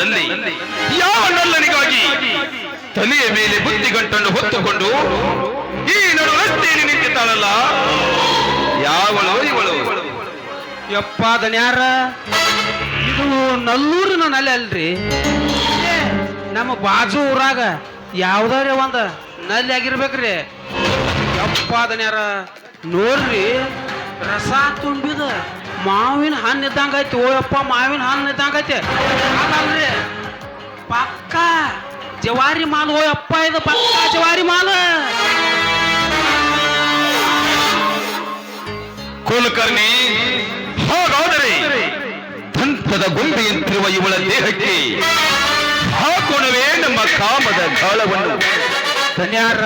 ನಲ್ಲಿ ಯಾವ ನಲ್ಲನಿಗಾಗಿ ತಲೆಯ ಮೇಲೆ ಬುದ್ಧಿಗಂಟನ್ನು ಹೊತ್ತುಕೊಂಡು ಈ ನಡು ರಸ್ತೆಯಲ್ಲಿ ನಿಂತಿದ್ದಾಳಲ್ಲ, ಯಾವಳು ಇವಳು? ಯಪ್ಪ ದನ್ಯಾರ, ಇದು ನಲ್ಲೂರಿನ ನಲ್ಲಿ ಅಲ್ರಿ, ನಮ್ಮ ಬಾಜು ಊರಾಗ ಯಾವ್ದಾರ ಒಂದ ನಲ್ಲಿ ಆಗಿರ್ಬೇಕ್ರಿ. ಯಪ್ಪ ದನ್ಯಾರ ನೋಡ್ರಿ, ರಸ ತುಂಬಿದ ಮಾವಿನ ಹಣ್ಣು ಇದ್ದಂಗೈತಿ. ಓ ಯಪ್ಪ, ಮಾವಿನ ಹಣ್ಣು ಇದ್ದಂಗೈತಿ. ಅದಲ್ರಿ, ಪಕ್ಕ ಜವಾರಿ ಮಾಲ್. ಓ ಯಪ್ಪ, ಇದು ಪಕ್ಕ ಜವಾರಿ ಮಾಲ್. ಕುಲಕರ್ಣಿ, ಹಾಗಾದರೆ ದಂತದ ಗೊಂಬೆಯಂತಿರುವ ಇವಳ ದೇಹಕ್ಕೆ ಹಾಕೋಣವೇ ನಮ್ಮ ಕಾಮದ ಗಾಳವನ್ನು. ಧನ್ಯಾರ,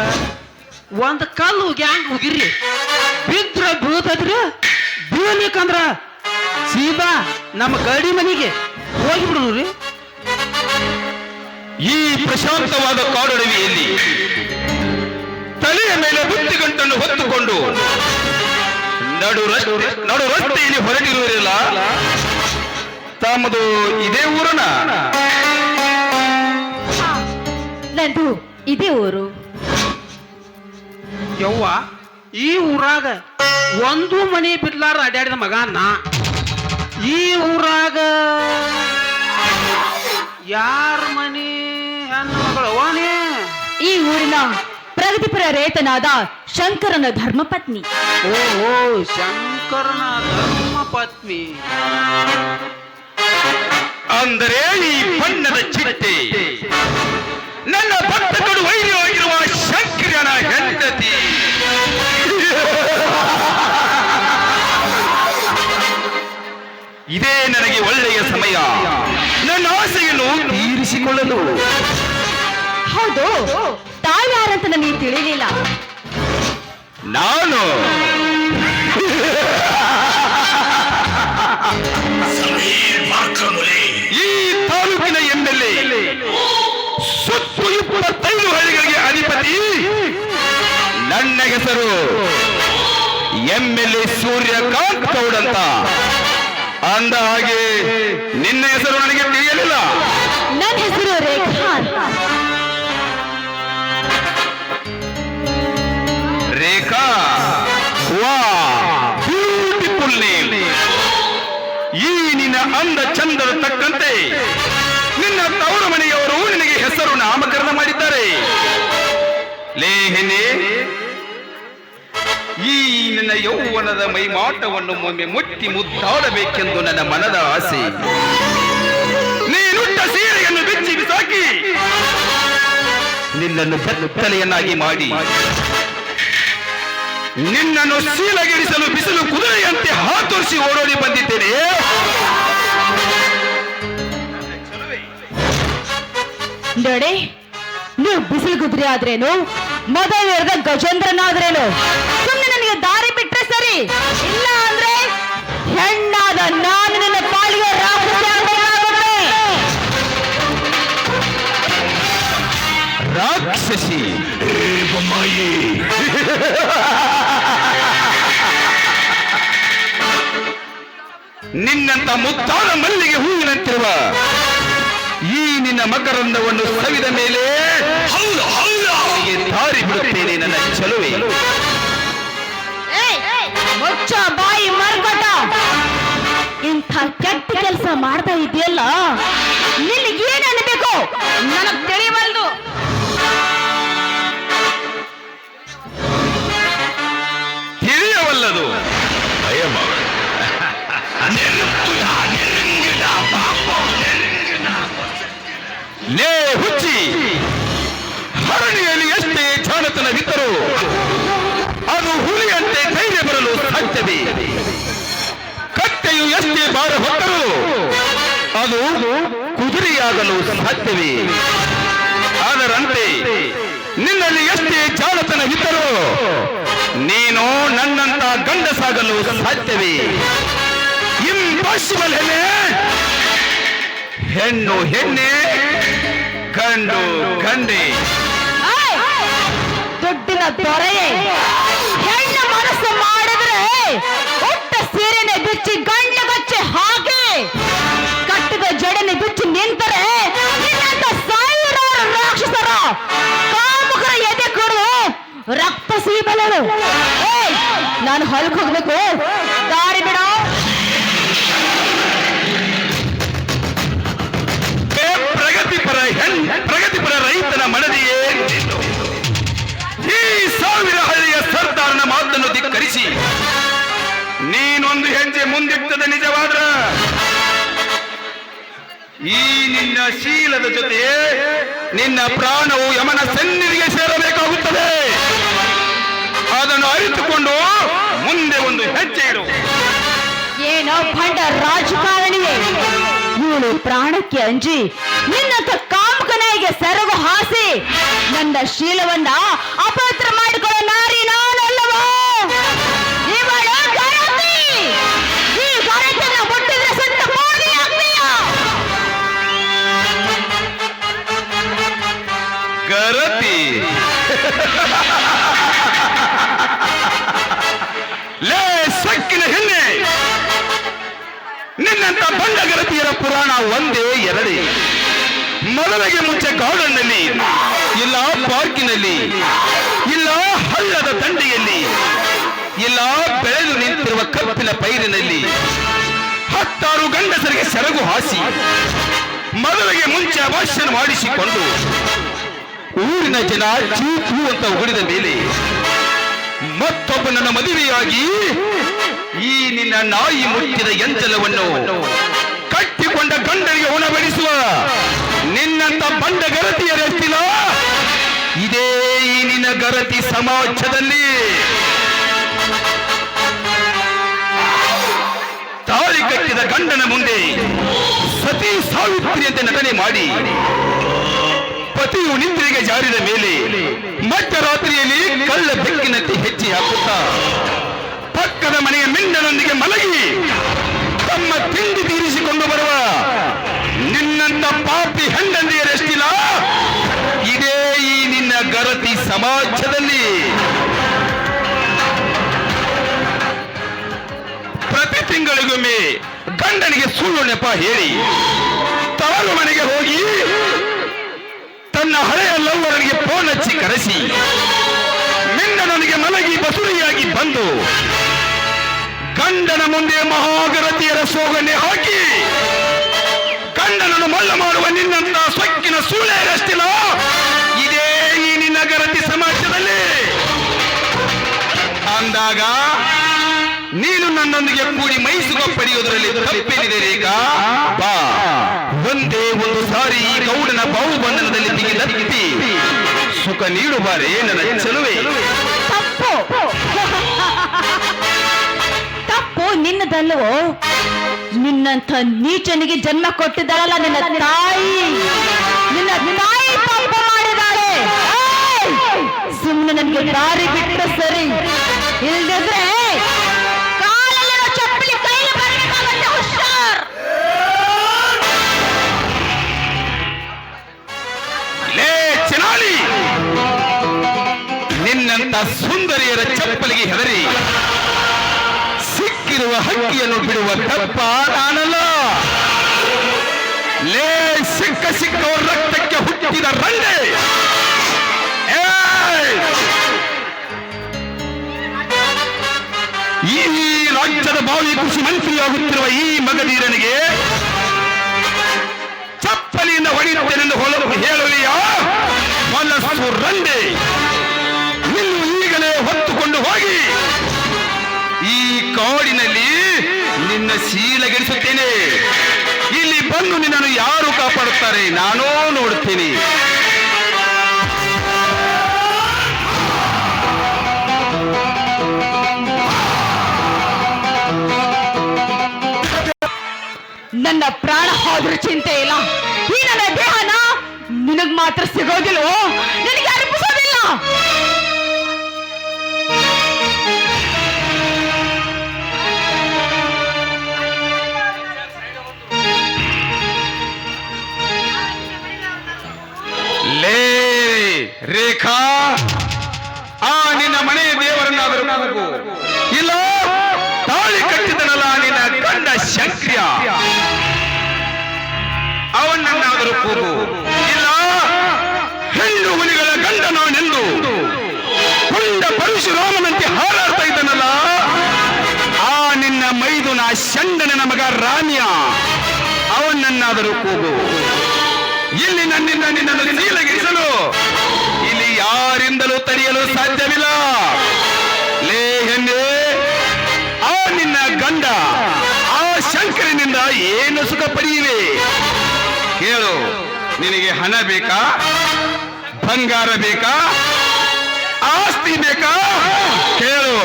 ಒಂದ್ ಕಲ್ಲು ಗ್ಯಾಂಗ್ ಹೋಗಿರ್ರಿ, ಬಿದ್ರ ಬೀಳ್ತದ್ರಿ. ಬೀಳ್ಲಿಕ್ಕಂದ್ರ ಸೀದಾ ನಮ್ಮ ಗಡಿ ಮನೆಗೆ ಹೋಗಿಬಿಡ್ರಿ. ಈ ಪ್ರಶಾಂತವಾದ ಕಾಡಡವಿಯಲ್ಲಿ ತಲೆಯ ಮೇಲೆ ಬುದ್ಧಿಗಂಟನ್ನು ಹೊತ್ತುಕೊಂಡು ನಡು ರಸ್ತೆಯಲ್ಲಿ ಹೊರಟಿರುವುದಿಲ್ಲ. ತಮ್ಮದು ಇದೇ ಊರನ? ನಂದು ಇದೇ ಊರು. ಯವ್ವ, ಈ ಊರಾಗ ಒಂದು ಮನೆ ಬಿಡ್ಲಾರ ಅಡ್ಯಾಡಿದ ಮಗ ನಾ. ಈ ಊರಾಗ ಯಾರ ಮನೆ ಹೆಣ್ಣು ಮಗಳವನೇ? ಈ ಊರಿನ ಪ್ರಗತಿಪರ ರೇತನಾದ ಶಂಕರನ ಧರ್ಮಪತ್ನಿ. ಓಹೋ, ಶಂಕರನ ಧರ್ಮ ಪತ್ನಿ ಅಂದರೆ ಈ ಬಣ್ಣದ ಚಿಟ್ಟೆ ನನ್ನ ಭಕ್ತಗಳು ವೈರ್ಯವಾಗಿರುವ ಶಂಕರನ ಹೆಂಡತಿ. ಇದೇ ನನಗೆ ಒಳ್ಳೆಯ ಸಮಯ ನನ್ನ ಆಸೆಯನ್ನು ತೀರಿಸಿಕೊಳ್ಳಲು. ಹೌದು, ತಾವ್ಯಾರಂತ ನನಗೆ ತಿಳಿಲಿಲ್ಲ. ನಾನು ಈ ತಾಲೂಕಿನ MLA, ಸುತ್ತು 25 ಹಳ್ಳಿಗಳಿಗೆ ಅಧಿಪತಿ. ನನ್ನ ಹೆಸರು MLA ಸೂರ್ಯಕಾಂತ್ ಗೌಡ್ ಅಂತ. ಅಂದ ಹಾಗೆ ನಿನ್ನ ಹೆಸರು ನನಗೆ ತಿಳಿಯಲಿಲ್ಲ. ನನ್ನ ಹೆಸರು ರೇಖಾ ಅಂತ. ರೇಖಾ, ವಾ, ಬ್ಯೂಟಿಫುಲ್ ನೇಮ್. ಈ ನಿನ್ನ ಅಂದ ಚಂದದ ತಕ್ಕಂತೆ ನಿನ್ನ ತವರು ಮನೆಯವರು ನಿನಗೆ ಹೆಸರು ನಾಮಕರಣ ಮಾಡಿದ್ದಾರೆ. ಲೇಹನೆ, ಈ ನಿನ್ನ ಯೌವನದ ಮೈಮಾಟವನ್ನು ಒಮ್ಮೆ ಮುಟ್ಟಿ ಮುದ್ದಾಡಬೇಕೆಂದು ನನ್ನ ಮನದ ಆಸೆ. ನೀನುಟ್ಟ ಸೀರೆಯನ್ನು ಬಿಚ್ಚಿ ಬಿಸಾಕಿ ನಿನ್ನನ್ನು ಬೆತ್ತಲೆಯನ್ನಾಗಿ ಮಾಡಿ ನಿನ್ನನ್ನು ಶೀಲಗಿರಿಸಲು ಬಿಸಿಲು ಕುದುರೆಯಂತೆ ಹಾತೊರಿಸಿ ಓಡೋಡಿ ಬಂದಿದ್ದೇನೆ. ನೋಡಿ, ನೀವು ಬಿಸಿಲು ಕುದುರೆ ಆದ್ರೇನು, ಮೊದಲ ಗಜೇಂದ್ರನಾದ್ರೇನು, ಸುಮ್ಮನೆ ನನಗೆ ದಾರಿ ಬಿಟ್ರೆ ಸರಿ. ಇಲ್ಲ ಅಂದ್ರೆ ಹೆಣ್ಣಾದ ನಾನು ನಿನ್ನ ಪಾಲಿಗೆ ರಾಕ್ಷಸಿ. ನಿನ್ನಂತ ಮುತ್ತಾದ ಮಲ್ಲಿಗೆ ಹೂವಿನಂತಿರುವ ಈ ನಿನ್ನ ಮಕರಂದವನ್ನು ಸವಿದ ಮೇಲೆ ದಾರಿ ಬಿಡುತ್ತೇನೆ ನನ್ನ ಚಲುವೆ. ಮುಚ್ಚ ಬಾಯಿ ಮರ್ಗಟ. ಇಂಥ ಕೆಟ್ಟ ಕೆಲಸ ಮಾಡ್ತಾ ಇದೆಯಲ್ಲ, ನಿನಗೇನು ಅನ್ಬೇಕು ನನಗ್ ತಿಳಿವಲ್ದು. ತಿಳಿಯವಲ್ಲದು ಲೇ ಹುಚ್ಚಿ, ಹರಣಿಯಲ್ಲಿ ಎಷ್ಟೇ ಜಾಣತನವಿದ್ದರೂ ಅದು ಹುಲಿಯಂತೆ ಧೈರ್ಯ ಬರಲು ಸಾಧ್ಯವೇ? ಕತ್ತೆಯು ಎಷ್ಟೇ ಭಾರ ಹೊತ್ತರೂ ಅದು ಕುದುರೆಯಾಗಲು ಸಾಧ್ಯವೇ? ಅದರಂತೆ ನಿನ್ನಲ್ಲಿ ಎಷ್ಟೇ ಜಾಣತನವಿದ್ದರೂ ನೀನು ನನ್ನಂತ ಗಂಡಸಾಗಲು ಸಾಧ್ಯವೇ? ಇಂಪಾಸಿಬಲ್. ಹೆಣ್ಣು ಹೆಣ್ಣೆ, ಗಂಡು ಗಂಡೆ. ದುಡ್ಡಿನ ದೊರೆಯೇ, ಹೆಣ್ಣು ಮನಸ್ಸು ಮಾಡಿದ್ರೆ ಉಟ್ಟ ಸೀರೆನೆ ಬಿಚ್ಚಿ ಗಂಡ ಗಚ್ಚೆ ಹಾಕಿ ಕಟ್ಟಿದ ಜಡನೆ ಬಿಚ್ಚಿ ನಿಂತರೆ ಹೇಳು. ಏಯ್, ನಾನು ಹೊಲಕ್ಕೆ ಹೋಗ್ಬೇಕು, ದಾರಿ ಬಿಡೋ. ಪ್ರಗತಿಪರ ರೈತನ ಮನದಿಯೇ ನೀನು. ಈ 1000 ಹಳ್ಳಿಯ ಸರ್ದಾರನ ಮಾತನ್ನು ಧಿಕ್ಕರಿಸಿ ನೀನೊಂದು ಹೆಜ್ಜೆ ಮುಂದಿಟ್ಟದ ನಿಜವಾದ್ರ ಈ ನಿನ್ನ ಶೀಲದ ಜೊತೆ ನಿನ್ನ ಪ್ರಾಣವು ಯಮನ ಸನ್ನಿಧಿಗೆ ಸೇರಬೇಕಾಗುತ್ತದೆ. ಅದನ್ನು ಅರಿತುಕೊಂಡು ಮುಂದೆ ಒಂದು ಹೆಜ್ಜೆ ಇಡು. ಏನೋ ಭಂಡ ರಾಜಕಾರಣಿಯೇ, ಇವಳು ಪ್ರಾಣಕ್ಕೆ ಅಂಜಿ ನಿನ್ನಂತ ಕಾಮಕನಾಯಿಗೆ ಸೆರಗು ಹಾಸಿ ನನ್ನ ಶೀಲವನ್ನ ಅಪವಿತ್ರ ಮಾಡಿಕೊಳ್ಳೋ ನಾರಿ ನಾನಲ್ಲವೋ. ಇವಳು ಗರತಿ. ಈ ಗರತಿಯನ್ನ ಮುಟ್ಟಿದ್ರೆ ಸತ್ತ ಮೋದಿ ಆಗ್ತೀಯ. ಗರತಿ ಲೇ ಸಕ್ಕಿನ ಹೆಣ್ಣೆ, ನಿನ್ನಂತ ಬಂಡ ಗರತಿಯರ ಪುರಾಣ ಒಂದೇ ಎರಡೇ. ಮೊದಲಿಗೆ ಮುಂಚೆ ಗಾರ್ಡನ್ನಲ್ಲಿ, ಇಲ್ಲ ಪಾರ್ಕಿನಲ್ಲಿ, ಇಲ್ಲ ಹಳ್ಳದ ದಂಡೆಯಲ್ಲಿ, ಇಲ್ಲ ಬೆಳೆದು ನಿಂತಿರುವ ಕಪ್ಪಿನ ಪೈರಿನಲ್ಲಿ 10 ಗಂಡಸರಿಗೆ ಸೆರಗು ಹಾಸಿ ಮೊದಲಿಗೆ ಮುಂಚೆ ಭಾಷಣ ಮಾಡಿಸಿಕೊಂಡು ಊರಿನ ಜನ ಚೀಚು ಅಂತ ಹೊಗಳಿದ ಮೇಲೆ ಮತ್ತೊಬ್ಬನನ್ನ ಮದುವೆಯಾಗಿ ಈ ನಿನ್ನ ನಾಯಿ ಮುಟ್ಟಿದ ಎಂಜಲವನ್ನು ಕಟ್ಟಿಕೊಂಡ ಗಂಡನಿಗೆ ಉಣಬಡಿಸುವ ನಿನ್ನಂತ ಬಂಡ ಗರತಿಯರೆಷ್ಟಿಲ್ಲ. ಇದೇ ಈ ನಿನ್ನ ಗರತಿ ಸಮಾಜದಲ್ಲಿ ತಾಳಿ ಕಟ್ಟಿದ ಗಂಡನ ಮುಂದೆ ಸತಿ ಸಾವಿತ್ರಿಯಂತೆ ನಟನೆ ಮಾಡಿ ಪತಿಯು ನಿದ್ರೆಗೆ ಜಾರಿದ ಮೇಲೆ ಮಧ್ಯರಾತ್ರಿಯಲ್ಲಿ ಕಳ್ಳ ಬೆಕ್ಕಿನಂತೆ ಹೆಜ್ಜೆ ಹಾಕುತ್ತಾ ಪಕ್ಕದ ಮನೆಯ ಮಿಂಡನೊಂದಿಗೆ ಮಲಗಿ ತಮ್ಮ ತಿಂಡಿ ತೀರಿಸಿಕೊಂಡು ಬರುವ ನಿನ್ನಂತ ಪಾಪಿ ಹೆಂಡಂದಿಯರೆಷ್ಟಿಲ್ಲ. ಇದೇ ಈ ನಿನ್ನ ಗರತಿ ಸಮಾಜದಲ್ಲಿ ಪ್ರತಿ ತಿಂಗಳಿಗೊಮ್ಮೆ ಗಂಡನಿಗೆ ಸುಳ್ಳು ನೆಪ ಹೇಳಿ ತವರು ಮನೆಗೆ ಹೋಗಿ ತನ್ನ ಹಳೆಯ ಲವ್ವರಿಗೆ ಫೋನ್ ಹಚ್ಚಿ ಕರೆಸಿ ಮಿಂಡನೊಂದಿಗೆ ಮಲಗಿ ಬಸುರಿಯಾಗಿ ಬಂದು ಗಂಡನ ಮುಂದೆ ಮಹಾಗರತಿಯರ ಸೋಗನ್ನೇ ಹಾಕಿ ಗಂಡನನ್ನು ಮಲ್ಲ ಮಾಡುವ ನಿನ್ನಂತ ಸೊಕ್ಕಿನ ಸೂಳೆಯರಷ್ಟಿಲ್ಲ. ಇದೇ ಈ ನಿನ್ನ ಗರತಿ ಸಮಾಜದಲ್ಲಿ ಅಂದಾಗ ನೀನು ನನ್ನೊಂದಿಗೆ ಕೂಡಿ ಮೈಸುಗ ಪಡೆಯುವುದರಲ್ಲಿ ತಪ್ಪೇನಿದೆ ರೇಖಾ? ಬಾ, ಒಂದೇ ಒಂದು ಸಾರಿ ಈ ಗೌಡನ ಬಾಹುಬಂಧನದಲ್ಲಿ ತೆಗೆದತ್ತಿ ಸುಖ ನೀಡುವಾರೆ ನನ್ನ ಚೆಲುವೆ. ತಪ್ಪು ನಿನ್ನದಲ್ಲವೋ? ನಿನ್ನಂಥ ನೀಚನಿಗೆ ಜನ್ಮ ಕೊಟ್ಟಿದ್ದಾಳಲ್ಲ ನಿನ್ನ ತಾಯಿ. ನಿನ್ನ ತಾಯಿ ಪಾಪ ಮಾಡಿದಾಳೆ. ಸುಮ್ಮನೆ ನನಗೆ ದಾರಿ ಬಿಟ್ಟು ಸರಿ, ಇಲ್ದಿದ್ರೆ ಕಾಲಲ್ಲಿರೋ ಚಪ್ಪಲಿ ಕೈಲಿ ಬರಬೇಕಾಗತ್ತೆ. ಹುಷಾರ್. ಲೇ ಚಿನಾಲಿ, ನಿನ್ನಂತ ಸುಂದರಿಯರ ಚಪ್ಪಲಿಗೆ ಹೆದರಿ ಸಿಕ್ಕಿರುವ ಹಕ್ಕಿಯನ್ನು ಬಿಡುವ ತಪ್ಪ ನಾನಲ್ಲ. ಲೇ ಸಿಕ್ಕವರ ರಕ್ತಕ್ಕೆ ಹುಟ್ಟಿದ ರಂಡೆ, ಈ ರಾಜ್ಯದ ಬಾವಿ ಕೃಷಿ ಮಂತ್ರಿಯಾಗುತ್ತಿರುವ ಈ ಮಗಧೀರನಿಗೆ ಚಪ್ಪಲಿಯಿಂದ ಹೊಡೆಯುತ್ತೇನೆಂದು ಹೇಳುವೆಯಾ? ಮನಸ್ಸು ರಂಡೆ, ನಿಲ್ಲು, ಈಗಲೇ ಹೊತ್ತುಕೊಂಡು ಹೋಗಿ ಈ ಕಾಡಿನಲ್ಲಿ ನಿನ್ನ ಶೀಲಗೆಡಿಸುತ್ತೇನೆ. ಇಲ್ಲಿ ಬಂದು ನಿನ್ನನ್ನು ಯಾರು ಕಾಪಾಡುತ್ತಾರೆ ನಾನೋ ನೋಡುತ್ತೇನೆ. ನನ್ನ ಪ್ರಾಣ ಹೋದ್ರೂ ಚಿಂತೆ ಇಲ್ಲ. ಈ ನನ್ನ ದೇಹನ ನಿನಗ್ ಮಾತ್ರ ಸಿಗೋದಿಲ್ವೋ? ನಿನಗೆ ಅರ್ಪಿಸೋದಿಲ್ಲ. ಲೇ ರೇಖಾ, ಆ ನಿನ್ನ ಮನೆಯ ದೇವರನ್ನಾದರೂ ಕೂಗು, ಇಲ್ಲ ತಾಳಿ ಕಟ್ಟಿದನಲ್ಲ ನಿನ್ನ ಗಂಡ ಶಂಕ್ರ್ಯ ಅವನನ್ನಾದರೂ ಕೂಗು, ಇಲ್ಲ ಹೆಣ್ಣು ಹುಲಿಗಳ ಗಂಡ ನಾನೆಂದು ಷಂಡನ ಮಗ ರಾಮ್ಯ, ಅವನನ್ನಾದರೂ ಕೂಗು. ಇಲ್ಲಿ ನನ್ನಿಂದ ನಿನ್ನನ್ನು ನೀಲಗಿರಿಸಲು ಇಲ್ಲಿ ಯಾರಿಂದಲೂ ತಡೆಯಲು ಸಾಧ್ಯವಿಲ್ಲ. ಲೇ ಹೆಣ್ಣೆ, ಆ ನಿನ್ನ ಗಂಡ ಆ ಶಂಕರನಿಂದ ಏನು ಸುಖ ಪಡೆಯುವೆ ಕೇಳು. ನಿನಗೆ ಹಣ ಬೇಕಾ, ಬಂಗಾರ ಬೇಕಾ, ಆಸ್ತಿ ಬೇಕಾ ಕೇಳು.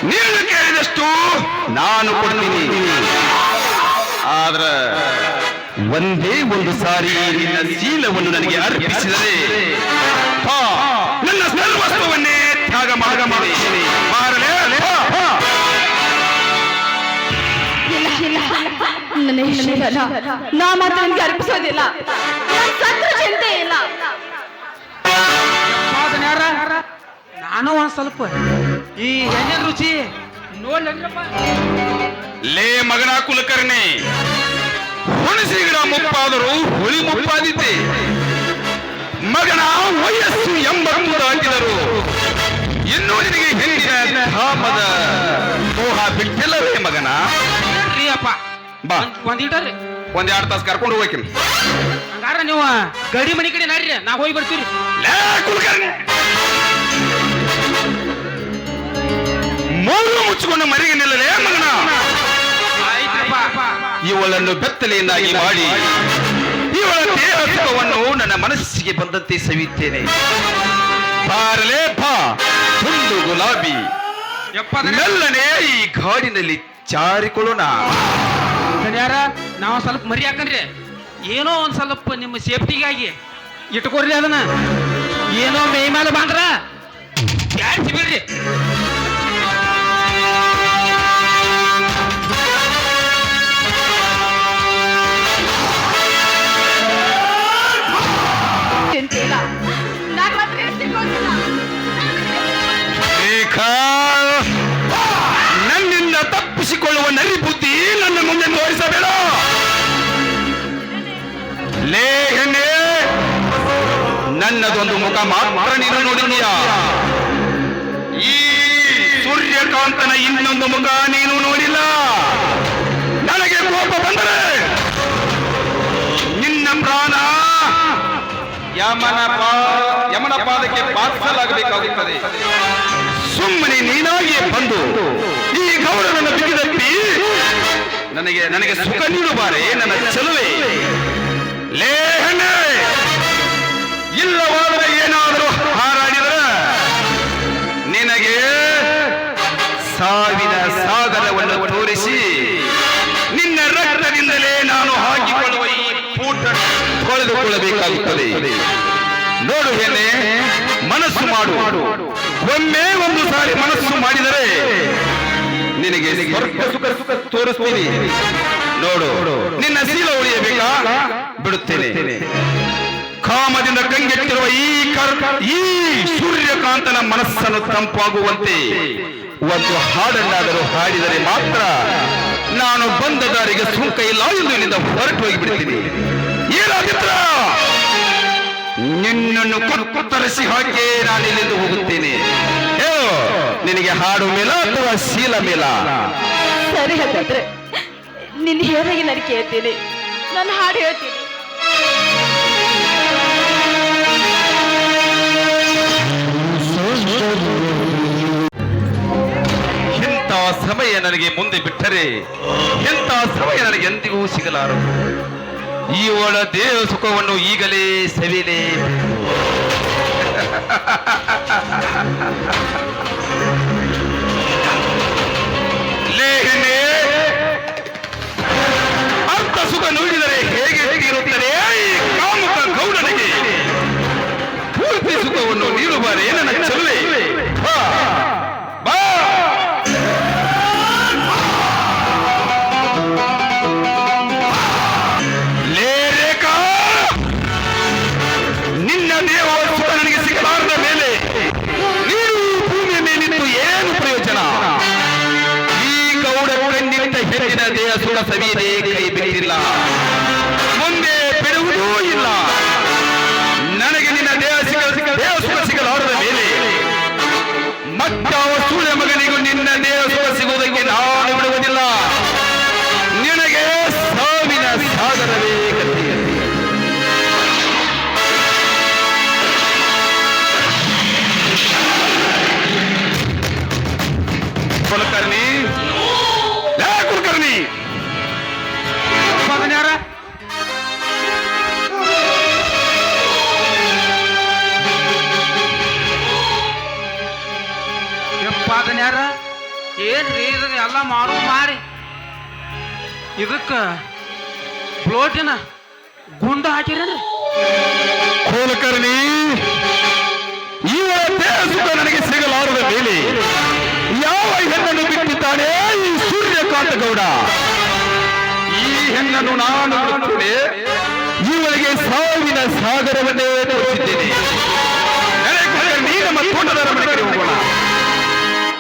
ನೀನು ಕೇಳಿದಷ್ಟು ನಾನು ಕೊಡ್ತೀನಿ. ಆದ್ರೆ ಒಂದೇ ಒಂದು ಸಾರಿ ನಿನ್ನ ಶೀಲವನ್ನು ನನಗೆ ಅರ್ಪಿಸಿದರೆ ನನ್ನ ಸರ್ವಸ್ವವನ್ನೇ ತ್ಯಾಗ ಮಾಡಿ. ನನ್ನ ಶೀಲನ ನಾ ಮಾತ್ರ ನಿನ್ಗೆ ಅರ್ಪಿಸೋದಿಲ್ಲ. ನನ್ ಸತ್ರ ಚಿಂತೆ ಇಲ್ಲ. ಯಾರ ನಾನು ಒಂದ್ ಸ್ವಲ್ಪ ಈ ಎಣ್ಣೆ ರುಚಿ ನೋಡ್ಲಪ್ಪ. ಲೇ ಮಗನ ಕುಲಕರ್ಣಿ, ಹುಣಸಿ ಗಿಡ ಮುಪ್ಪಾದರೂ ಹುಳಿ ಮುಪ್ಪಾದಿದ್ದೆ. ಮಗನ ವಯಸ್ಸು 80 ದಾಟಿದರು ಇನ್ನೂ ನಿನಗೆ ಹೆಣ್ಣಿನ ಧಾಮದ ಮೋಹ ಬಿಟ್ಟಿಲ್ಲವೇ ಮಗನ? ಅಪ್ಪ ಬಾ, ಒಂದ್ ಇಟ್ರಿ, ಒಂದ್ 2 ತಾಸು ಕರ್ಕೊಂಡು ಹೋಗ್ತೀನಿ. ಹಂಗಾರ ನೀವು ಗಡಿ ಮನಿ ಕಡೆ ನಡ್ರಿ, ನಾ ಹೋಗಿ ಬರ್ತೀರಿ. ಲೇ ಕುಲಕರ್ಣಿ, ಮೂರು ಮುಚ್ಚಿಕೊಂಡು ಮರಿಗೆ ನಿಲ್ಲಲೇ ಮಗನ. ಇವಳನ್ನು ಬೆತ್ತಲೆಯನ್ನಾಗಿ ಮಾಡಿ ಇವಳ ದೇಹ ಸುಖವನ್ನು ನನ್ನ ಮನಸ್ಸಿಗೆ ಬಂದಂತೆ ಸವಿಯುತ್ತೇನೆ. ಬಾರಲೇ ಬಾ ಒಂದು ಗುಲಾಬಿ, ಮೆಲ್ಲನೆ ಈ ಗಾಡಿನಲ್ಲಿ ಜಾರಿಕೊಳ್ಳೋಣ. ಯಾರ ನಾವು ಸ್ವಲ್ಪ ಮರಿ ಹಾಕನ್ರಿ, ಏನೋ ಒಂದ್ ಸ್ವಲ್ಪ ನಿಮ್ಮ ಸೇಫ್ಟಿಗಾಗಿ ಇಟ್ಕೊಡ್ರಿ. ಅದನ್ನ ಏನೋ ಮೇ ಮೇಲೆ ಬಂದ್ರ ಬ್ಯಾಡ್ಸಿ ಬಿಡ್ರಿ. ಚಿಂತೆ ಇಲ್ಲ. ನಾನ್ ಮಾತ್ರ ಸಿಗೋದಿಲ್ಲ. ರೇಖಾ, ನನ್ನಿಂದ ತಪ್ಪಿಸಿಕೊಳ್ಳುವ ನರಿ ಬುದ್ಧಿ ನನ್ನ ಮುಂದೆ ತೋರಿಸಬೇಡ. ಲೇ ಹೆಣ್ಣೆ, ನನ್ನದೊಂದು ಮುಖ ಮಾತ್ರ ನೀನು ನೋಡಿದೀಯಾ. ಈ ಸೂರ್ಯಕಾಂತನ ಇನ್ನೊಂದು ಮುಖ ನೀನು ನೋಡಿಲ್ಲ. ನನಗೆ ಕೋಪ ಬಂದರೆ ನಿನ್ನ ಪ್ರಾಣ ಯಮನ ಪಾದಕ್ಕೆ ಪಾಲಿಸಲಾಗಬೇಕಾಗುತ್ತದೆ. ಸುಮ್ಮನೆ ನೀನಾಗಿಯೇ ಬಂದು ಈ ಗೌರವವನ್ನು ಬಿಗಿದಪ್ಪಿ ನನಗೆ ಸುಖ ನೀಡುವಾರೆ ನನ್ನ ಚೆಲುವೆ. ಲೇ ಹೆಣ್ಣೆ, ಇಲ್ಲವಾದರೆ ಏನಾದರೂ ಹಾರಾಡಿದರೆ ನಿನಗೆ ಸಾವಿನ ಸಾಗರವನ್ನು ತೋರಿಸಿ ನಿನ್ನ ರಕ್ತದಿಂದಲೇ ನಾನು ಹಾಕಿಕೊಳ್ಳುವ ಈ ಪೂಟ ತೊಳೆದುಕೊಳ್ಳಬೇಕಾಗುತ್ತದೆ. ನೋಡು ಹೆಣ್ಣೆ, ಮನಸ್ಸು ಮಾಡು. ಒಮ್ಮೆ ಒಂದು ಸಾರಿ ಮನಸ್ಸು ಮಾಡಿದರೆ ನಿನಗೆ ಸುಖ ತೋರಿಸ್ತೀನಿ. ನೋಡು, ನಿನ್ನ ಶೀಲ ಉಳಿಯಬೇಕಾ ಬಿಡುತ್ತೇನೆ. ಕಾಮದಿಂದ ಕಂಗೆಟ್ಟಿರುವ ಈ ಸೂರ್ಯಕಾಂತನ ಮನಸ್ಸನ್ನು ತಂಪಾಗುವಂತೆ ಒಂದು ಹಾಡನ್ನಾದರೂ ಹಾಡಿದರೆ ಮಾತ್ರ ನಾನು ಬಂದ ದಾರಿಗೆ ಸುಂಕ ಇಲ್ಲ ಎಂದು ನಿನ್ನಿಂದ ಹೊರಟು ಹೋಗಿಬಿಡ್ತೀನಿ. ಏನಾದಿತ್ರ ನಿನ್ನನ್ನು ಕತ್ತರಿಸಿ ಹಾಕಿ ನಾನು ಇಲ್ಲಿಂದ ಹೋಗುತ್ತೇನೆ. ಹೇಳು, ನಿನಗೆ ಹಾಡು ಮೇಲ ಅಥವಾ ಶೀಲ ಮೇಲ? ಸರಿ, ಹಾಗಾದ್ರೆ ನಿನ್ನ ಹೇಳಿಗೆ ನಾನು ಕೇಳ್ತೀನಿ, ನಾನು ಹಾಡು ಹೇಳ್ತೀನಿ. ಎಂಥ ಸಮಯ ನನಗೆ ಮುಂದೆ ಬಿಟ್ಟರೆ ಎಂಥ ಸಮಯ ನನಗೆ ಎಂದಿಗೂ ಸಿಗಲಾರದು. ಇವಳ ದೇಹ ಸುಖವನ್ನು ಈಗಲೇ ಸವಿಲೇ. ಲೇಹನೆ ಅರ್ಥ ಸುಖ ನೋಡಿದರೆ ಹೇಗೆ ಇರುತ್ತದೆ ಈ ಕಾಮುಕ ಗೌಡನಿಗೆ ಪೂರ್ತಿ ಸುಖವನ್ನು ನೀಡುವಾರೆ ನನ್ನ ಚೆಲುವೆ. ಬಾ, ಬಾ. ಲೇ ರೇಖಾ, ನಿನ್ನ ದೇಹ ಸುಖ ನನಗೆ ಸಿಗಲಾರದ ಮೇಲೆ ನೀನು ಭೂಮಿಯ ಮೇಲಿದ್ದು ಏನು ಪ್ರಯೋಜನ? ಈ ಗೌಡ ಕಣ್ಣಿನಿಂದ ಹೆಚ್ಚಿನ ದೇಹ ಸುಖ ಸವಿಯದೆ ಕೈ ಬಿಟ್ಟಿಲ್ಲ, ಮುಂದೆ ಬಿಡುವುದೂ ಇಲ್ಲ. ನನಗೆ ನಿನ್ನ ದೇಹ ಸುಖ ಸಿಗಲಾರದ ಮೇಲೆ ಮಾಡು ಮಾರಿ ಇದಕ್ಕ ಪ್ಲೋಟಿನ ಗುಂಡು ಹಾಕಿರೇನ್ರಿ ಕೋಲಕರ್ಣಿ, ಇವತ್ತೇ ಸುಖ ನನಗೆ ಸಿಗಲಾರದ ಮೇಲೆ ಯಾವ ಹೆಣ್ಣನ್ನು ಬಿಟ್ಟಿದ್ದಾನೆ ಈ ಸೂರ್ಯಕಾಂತ ಗೌಡ. ಈ ಹೆಣ್ಣನ್ನು ನಾನು ಬಿಡುತ್ತೇನೆ, ಇವಳಿಗೆ ಸಾವಿನ ಸಾಗರವನ್ನೇ ತೋರಿಸಿದ್ದೇನೆ. ನೀ ನಮ್ಮ ತೋಟದ ಮನೆಗೆ ಹೋಗೋಣ.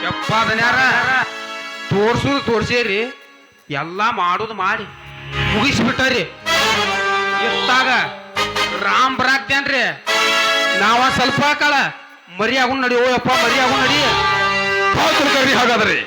ಯಪ್ಪ ದನ್ಯಾರ ತೋರ್ಸುದು ತೋರ್ಸೇರಿ, ಎಲ್ಲ ಮಾಡುದು ಮಾಡಿ ಮುಗಿಸ್ಬಿಟ್ಟಾರಿ. ಎತ್ತಾಗ ರಾಮ್ ಬರಾಕ್ತೇನ್ರಿ, ನಾವ ಸ್ವಲ್ಪ ಕಾಲ ಮರಿ ಆಗುನ್ ನಡಿ. ಓ ಯಪ್ಪ ಮರಿ ಆಗುನ್ ನಡಿ. ಹಾಗಾದರೆ